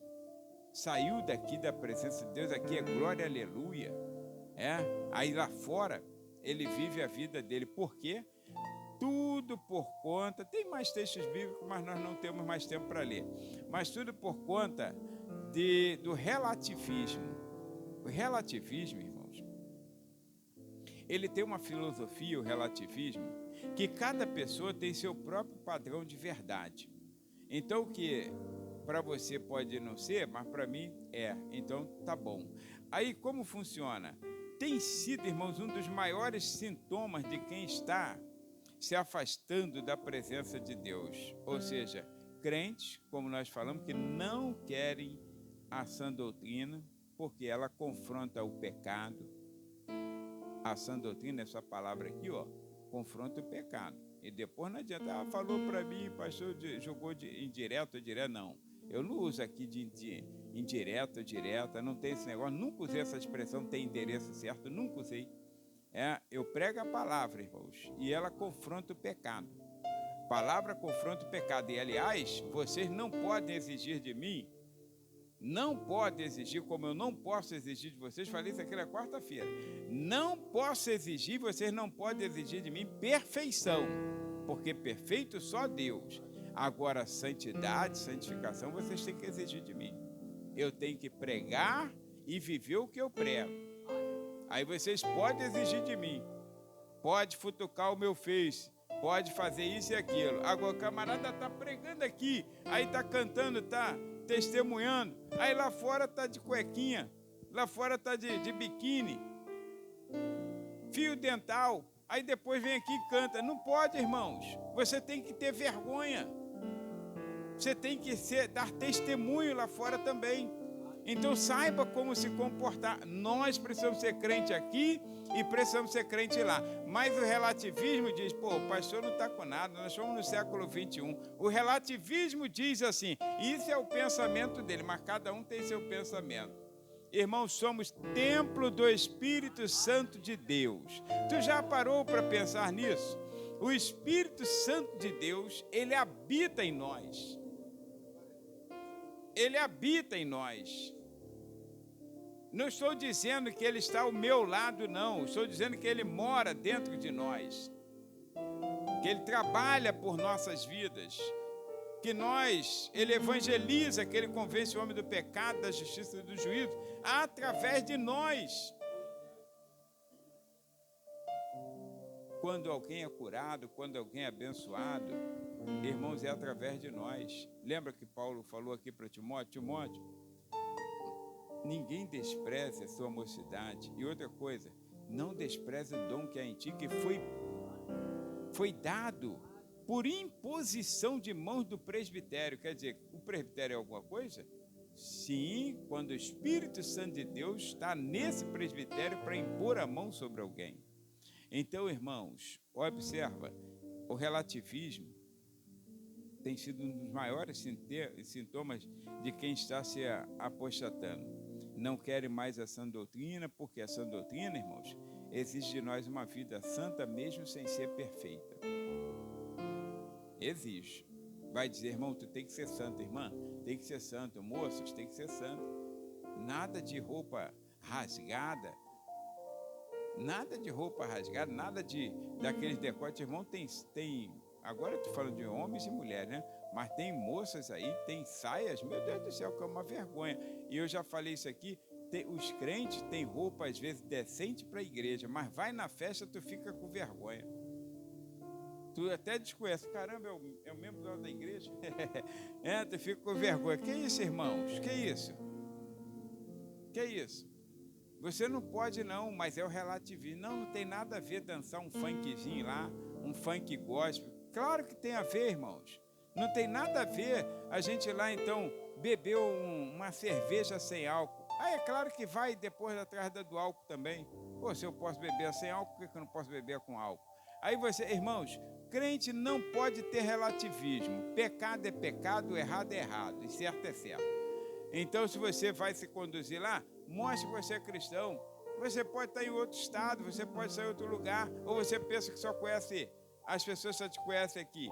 Saiu daqui da presença de Deus, aqui é glória, aleluia. Aí lá fora, ele vive a vida dele. Por quê? Tudo por conta, tem mais textos bíblicos, mas nós não temos mais tempo para ler. Mas tudo por conta do relativismo. O relativismo, irmãos, ele tem uma filosofia, o relativismo, que cada pessoa tem seu próprio padrão de verdade. Então, o que para você pode não ser, mas para mim é. Então, tá bom. Aí, como funciona? Tem sido, irmãos, um dos maiores sintomas de quem está se afastando da presença de Deus. Ou seja, crentes, como nós falamos, que não querem a sã doutrina, porque ela confronta o pecado. A sã doutrina, essa palavra aqui, confronta o pecado. E depois não adianta, falou para mim, pastor, jogou de indireto, direto, não. Eu não uso aqui de indireto, direta, não tem esse negócio, nunca usei essa expressão, tem endereço certo, nunca usei. Eu prego a palavra, irmãos, e ela confronta o pecado. A palavra confronta o pecado. E, aliás, vocês não podem exigir de mim, não podem exigir, como eu não posso exigir de vocês, falei isso aqui na quarta-feira, não posso exigir, vocês não podem exigir de mim perfeição, porque perfeito só Deus. Agora, santidade, santificação, vocês têm que exigir de mim. Eu tenho que pregar e viver o que eu prego. Aí vocês podem exigir de mim, pode futucar o meu face, pode fazer isso e aquilo. Agora o camarada está pregando aqui, aí está cantando, está testemunhando, aí lá fora está de cuequinha, lá fora está de biquíni, fio dental, aí depois vem aqui e canta. Não pode, irmãos, você tem que ter vergonha, você tem que dar testemunho lá fora também. Então saiba como se comportar. Nós precisamos ser crente aqui e precisamos ser crente lá. Mas o relativismo diz, o pastor não está com nada, nós estamos no século 21. O relativismo diz assim, isso é o pensamento dele, mas cada um tem seu pensamento. Irmãos, somos templo do Espírito Santo de Deus. Tu já parou para pensar nisso? O Espírito Santo de Deus, ele habita em nós. Ele habita em nós. Não estou dizendo que ele está ao meu lado, não. Estou dizendo que ele mora dentro de nós. Que ele trabalha por nossas vidas. que ele evangeliza, que ele convence o homem do pecado, da justiça e do juízo, através de nós. Quando alguém é curado, quando alguém é abençoado, irmãos, é através de nós. Lembra que Paulo falou aqui para Timóteo? Timóteo, ninguém despreze a sua mocidade. E outra coisa, não despreze o dom que há em ti, que foi dado por imposição de mãos do presbitério. Quer dizer, o presbitério é alguma coisa? Sim, quando o Espírito Santo de Deus está nesse presbitério para impor a mão sobre alguém. Então, irmãos, observa, o relativismo tem sido um dos maiores sintomas de quem está se apostatando. Não querem mais a sã doutrina, porque a sã doutrina, irmãos, exige de nós uma vida santa mesmo sem ser perfeita. Exige. Vai dizer, irmão, tu tem que ser santo, irmã, tem que ser santo, moças, tem que ser santo. Nada de roupa rasgada, nada daqueles decotes, irmão, tem, agora eu estou falando de homens e mulheres, né? Mas tem moças aí, tem saias, meu Deus do céu, que é uma vergonha. E eu já falei isso aqui, os crentes têm roupa, às vezes, decente para a igreja, mas vai na festa, tu fica com vergonha. Tu até desconhece, caramba, é o membro da igreja. Tu fica com vergonha. Que isso, irmãos? Que isso? Você não pode não, mas é o relativismo. Não tem nada a ver dançar um funkzinho lá, um funk gospel. Claro que tem a ver, irmãos. Não tem nada a ver a gente lá, então, beber uma cerveja sem álcool. Aí é claro que vai depois atrás do álcool também. Pô, se eu posso beber sem álcool, por que eu não posso beber com álcool? Aí você, irmãos, crente não pode ter relativismo. Pecado é pecado, errado é errado, e certo é certo. Então, se você vai se conduzir lá, mostre que você é cristão. Você pode estar em outro estado, você pode estar em outro lugar, ou você pensa que só conhece, as pessoas só te conhecem aqui.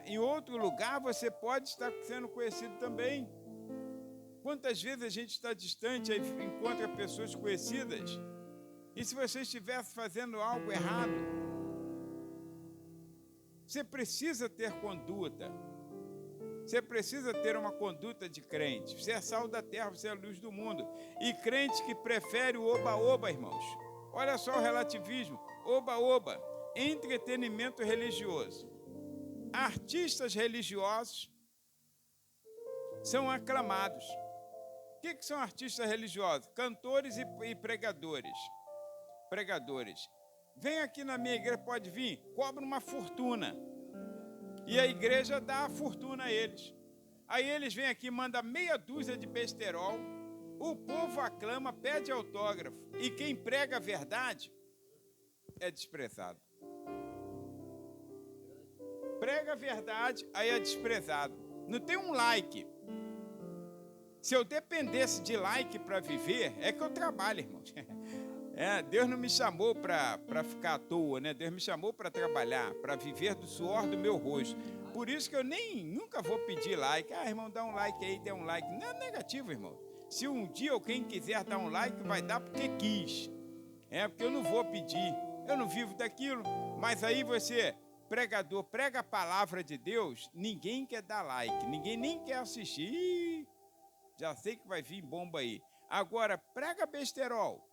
Em outro lugar, você pode estar sendo conhecido também. Quantas vezes a gente está distante e encontra pessoas conhecidas, e se você estivesse fazendo algo errado, você precisa ter conduta. Você precisa ter uma conduta de crente. Você é sal da terra, você é a luz do mundo. E crente que prefere o oba-oba, irmãos. Olha só o relativismo. Oba-oba. Entretenimento religioso. Artistas religiosos são aclamados. O que são artistas religiosos? Cantores e pregadores. Pregadores. Vem aqui na minha igreja, pode vir, cobra uma fortuna. E a igreja dá a fortuna a eles. Aí eles vêm aqui, mandam meia dúzia de besterol, o povo aclama, pede autógrafo, e quem prega a verdade é desprezado. Prega a verdade, aí é desprezado. Não tem um like. Se eu dependesse de like para viver, é que eu trabalho, irmãos. Deus não me chamou para ficar à toa, né? Deus me chamou para trabalhar, para viver do suor do meu rosto. Por isso que eu nunca vou pedir like. Irmão, dá um like aí, dá um like. Não é negativo, irmão. Se um dia alguém quiser dar um like, vai dar porque quis. Porque eu não vou pedir. Eu não vivo daquilo. Mas aí você, pregador, prega a palavra de Deus, ninguém quer dar like, ninguém nem quer assistir. Já sei que vai vir bomba aí. Agora, prega besterol.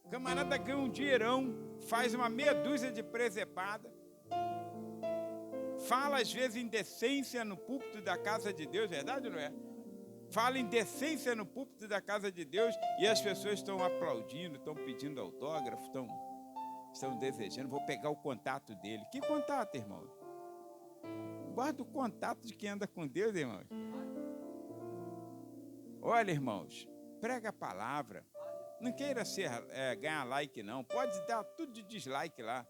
O camarada ganha um dinheirão, faz uma meia dúzia de presepada, fala às vezes em decência no púlpito da casa de Deus, verdade ou não é? Fala em decência no púlpito da casa de Deus e as pessoas estão aplaudindo, estão pedindo autógrafo, estão desejando. Vou pegar o contato dele. Que contato, irmão? Guarda o contato de quem anda com Deus, irmãos. Olha, irmãos, prega a palavra. Não queira ganhar like, não. Pode dar tudo de dislike lá.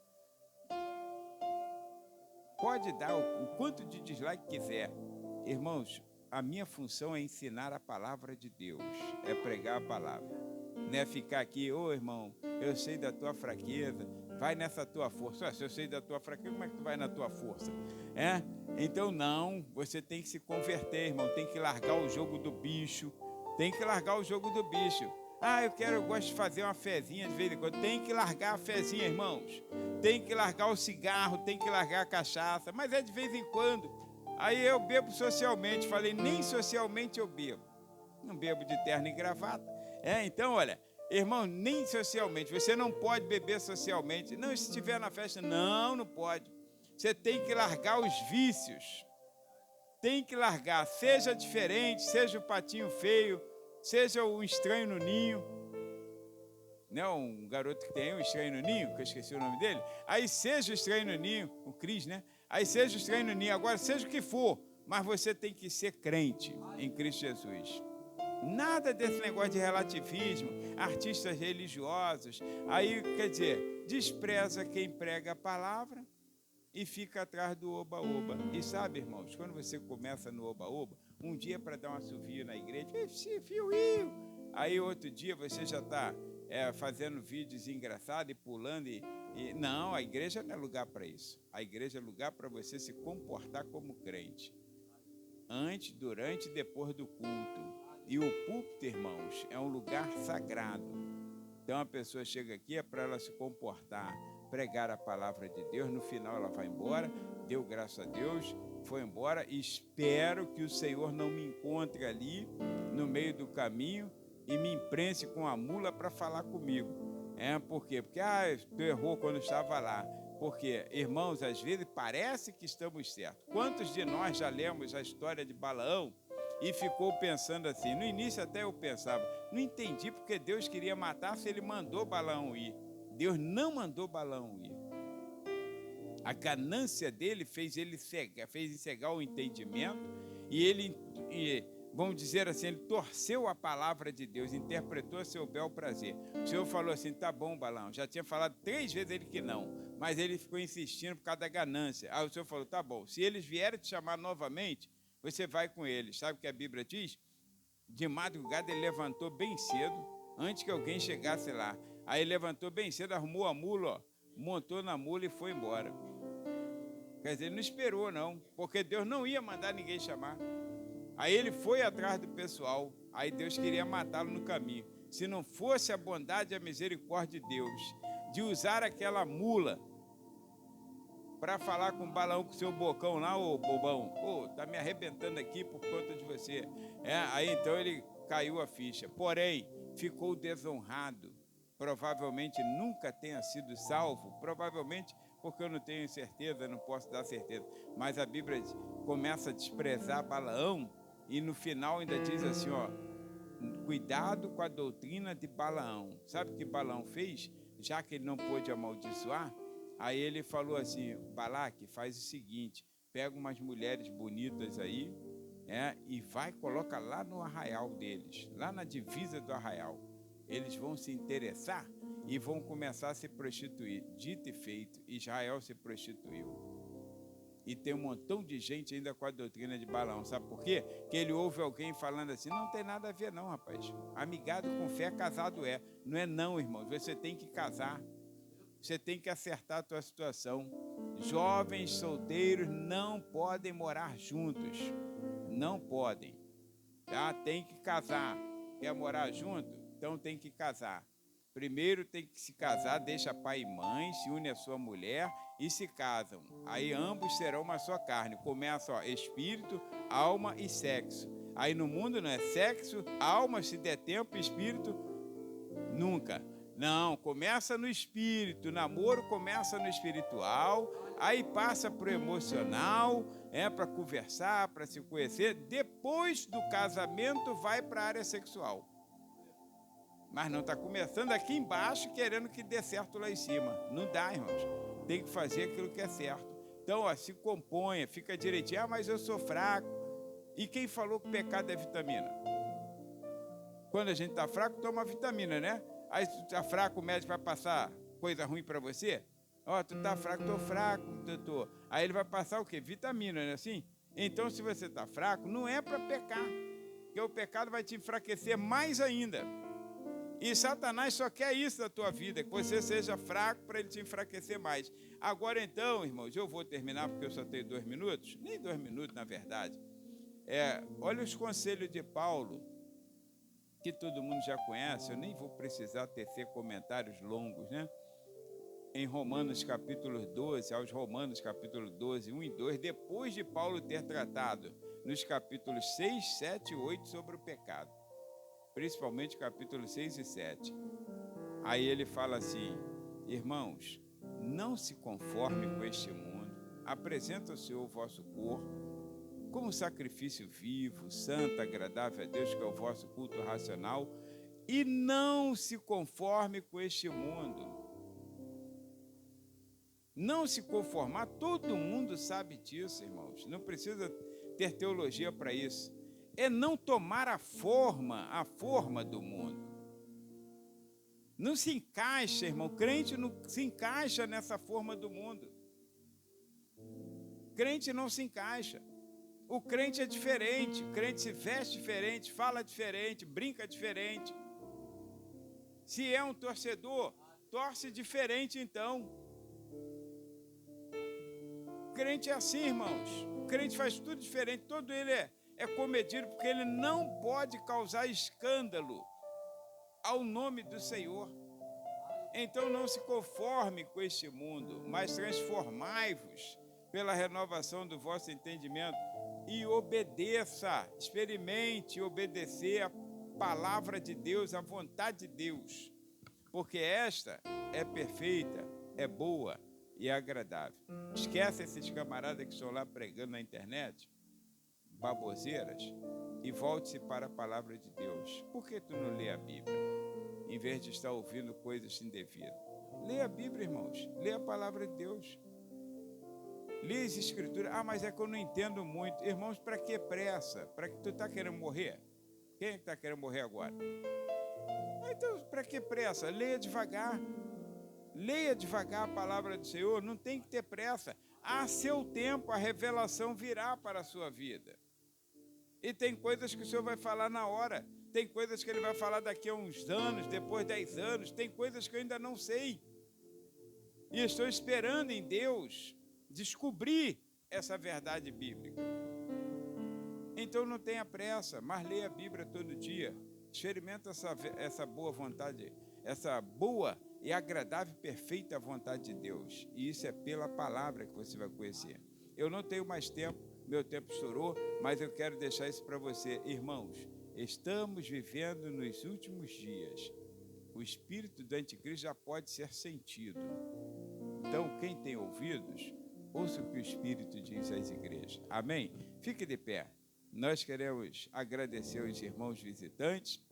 Pode dar o quanto de dislike quiser. Irmãos, a minha função é ensinar a palavra de Deus. É pregar a palavra. Não é ficar aqui, irmão, eu sei da tua fraqueza, vai nessa tua força. Se eu sei da tua fraqueza, como é que tu vai na tua força? Então, não, você tem que se converter, irmão. Tem que largar o jogo do bicho. Tem que largar o jogo do bicho. Eu gosto de fazer uma fezinha de vez em quando. Tem que largar a fezinha, irmãos. Tem que largar o cigarro, tem que largar a cachaça, mas é de vez em quando. Aí eu bebo socialmente. Falei, nem socialmente eu bebo. Não bebo de terno e gravata. Então, olha, irmão, nem socialmente. Você não pode beber socialmente. Não, se estiver na festa, não pode. Você tem que largar os vícios. Tem que largar, seja diferente, seja o patinho feio, seja o estranho no ninho. Não, um garoto que tem um estranho no ninho, que eu esqueci o nome dele. Aí seja o estranho no ninho, o Cris, né? Aí seja o estranho no ninho, agora seja o que for, mas você tem que ser crente em Cristo Jesus. Nada desse negócio de relativismo, artistas religiosos. Aí, quer dizer, despreza quem prega a palavra e fica atrás do oba-oba. E sabe, irmãos, quando você começa no oba-oba, um dia para dar um assovio na igreja, aí outro dia você já está fazendo vídeos engraçados e pulando. Não, a igreja não é lugar para isso. A igreja é lugar para você se comportar como crente. Antes, durante e depois do culto. E o púlpito, irmãos, é um lugar sagrado. Então a pessoa chega aqui é para ela se comportar, pregar a palavra de Deus, no final ela vai embora, deu graças a Deus, foi embora, e espero que o Senhor não me encontre ali no meio do caminho e me imprense com a mula para falar comigo. Por quê? Porque tu errou quando estava lá. Porque, irmãos, às vezes parece que estamos certos. Quantos de nós já lemos a história de Balaão e ficou pensando assim? No início até eu pensava, não entendi porque Deus queria matar se ele mandou Balaão ir. Deus não mandou Balaão ir. A ganância dele fez encegar o entendimento e vamos dizer assim, ele torceu a palavra de Deus, interpretou a seu bel prazer. O Senhor falou assim, tá bom, Balaão, já tinha falado 3 vezes ele que não, mas ele ficou insistindo por causa da ganância. Aí o Senhor falou, tá bom, se eles vierem te chamar novamente, você vai com eles. Sabe o que a Bíblia diz? De madrugada ele levantou bem cedo, antes que alguém chegasse lá. Aí ele levantou bem cedo, arrumou a mula, montou na mula e foi embora. Quer dizer, ele não esperou não, porque Deus não ia mandar ninguém chamar. Aí ele foi atrás do pessoal, aí Deus queria matá-lo no caminho. Se não fosse a bondade e a misericórdia de Deus, de usar aquela mula para falar com o Balaão, com o seu bocão lá, ô bobão, tá me arrebentando aqui por conta de você. Aí então ele caiu a ficha, porém ficou desonrado. Provavelmente nunca tenha sido salvo, provavelmente porque eu não tenho certeza, não posso dar certeza. Mas a Bíblia começa a desprezar Balaão e no final ainda diz assim, cuidado com a doutrina de Balaão. Sabe o que Balaão fez? Já que ele não pôde amaldiçoar, aí ele falou assim, Balaque, faz o seguinte, pega umas mulheres bonitas aí, e coloca lá no arraial deles, lá na divisa do arraial. Eles vão se interessar e vão começar a se prostituir. Dito e feito, Israel se prostituiu. E tem um montão de gente ainda com a doutrina de Balaão. Sabe por quê? Que ele ouve alguém falando assim, não tem nada a ver não, rapaz. Amigado com fé, casado é. Não é não, irmão. Você tem que casar. Você tem que acertar a tua situação. Jovens solteiros não podem morar juntos. Não podem. Tá? Tem que casar. Quer morar junto? Então tem que casar. Primeiro tem que se casar, deixa pai e mãe, se une a sua mulher e se casam. Aí ambos serão uma só carne. Começa, espírito, alma e sexo. Aí no mundo não é sexo, alma se der tempo, espírito, nunca. Não, começa no espírito, namoro começa no espiritual, aí passa para o emocional, para conversar, para se conhecer. Depois do casamento vai para a área sexual. Mas não está começando aqui embaixo querendo que dê certo lá em cima. Não dá, irmãos. Tem que fazer aquilo que é certo. Então, se componha, fica direitinho. Mas eu sou fraco. E quem falou que o pecado é vitamina? Quando a gente está fraco, toma vitamina, né? Aí se tu está fraco, o médico vai passar coisa ruim para você? Tu está fraco, estou fraco, doutor. Aí ele vai passar o quê? Vitamina, não é assim? Então, se você está fraco, não é para pecar. Porque o pecado vai te enfraquecer mais ainda. E Satanás só quer isso da tua vida, que você seja fraco para ele te enfraquecer mais. Agora então, irmãos, eu vou terminar porque eu só tenho 2 minutos, nem 2 minutos na verdade. Olha os conselhos de Paulo que todo mundo já conhece, eu nem vou precisar tecer comentários longos, né? Em Romanos capítulo 12, aos Romanos capítulo 12, 1 e 2, depois de Paulo ter tratado nos capítulos 6, 7 e 8 sobre o pecado, principalmente capítulos 6 e 7. Aí ele fala assim: irmãos, não se conforme com este mundo, apresenta o Senhor o vosso corpo como sacrifício vivo, santo, agradável a Deus, que é o vosso culto racional, e não se conforme com este mundo. Não se conformar, todo mundo sabe disso, irmãos. Não precisa ter teologia para isso. É não tomar a forma do mundo. Não se encaixa, irmão. Crente não se encaixa nessa forma do mundo. Crente não se encaixa. O crente é diferente, o crente se veste diferente, fala diferente, brinca diferente. Se é um torcedor, torce diferente então. O crente é assim, irmãos. O crente faz tudo diferente, todo ele é comedido, porque ele não pode causar escândalo ao nome do Senhor. Então não se conforme com este mundo, mas transformai-vos pela renovação do vosso entendimento e obedeça, experimente obedecer a palavra de Deus, a vontade de Deus, porque esta é perfeita, é boa e agradável. Esquece esses camaradas que estão lá pregando na internet, baboseiras, e volte-se para a palavra de Deus. Por que tu não lê a Bíblia, em vez de estar ouvindo coisas indevidas? Lê a Bíblia, irmãos, lê a palavra de Deus. Lê as escrituras. Ah, mas é que eu não entendo muito. Irmãos, para que pressa? Para que tu está querendo morrer? Quem é que está querendo morrer agora? Então, para que pressa? Leia devagar. Leia devagar a palavra do Senhor. Não tem que ter pressa. A seu tempo, a revelação virá para a sua vida. E tem coisas que o Senhor vai falar na hora. Tem coisas que Ele vai falar daqui a uns anos, depois de 10 anos. Tem coisas que eu ainda não sei. E estou esperando em Deus descobrir essa verdade bíblica. Então não tenha pressa, mas leia a Bíblia todo dia. Experimenta essa boa vontade, essa boa e agradável e perfeita vontade de Deus. E isso é pela palavra que você vai conhecer. Eu não tenho mais tempo, meu tempo estourou, mas eu quero deixar isso para você. Irmãos, estamos vivendo nos últimos dias. O espírito do anticristo já pode ser sentido. Então, quem tem ouvidos, ouça o que o Espírito diz às igrejas. Amém? Fique de pé. Nós queremos agradecer aos irmãos visitantes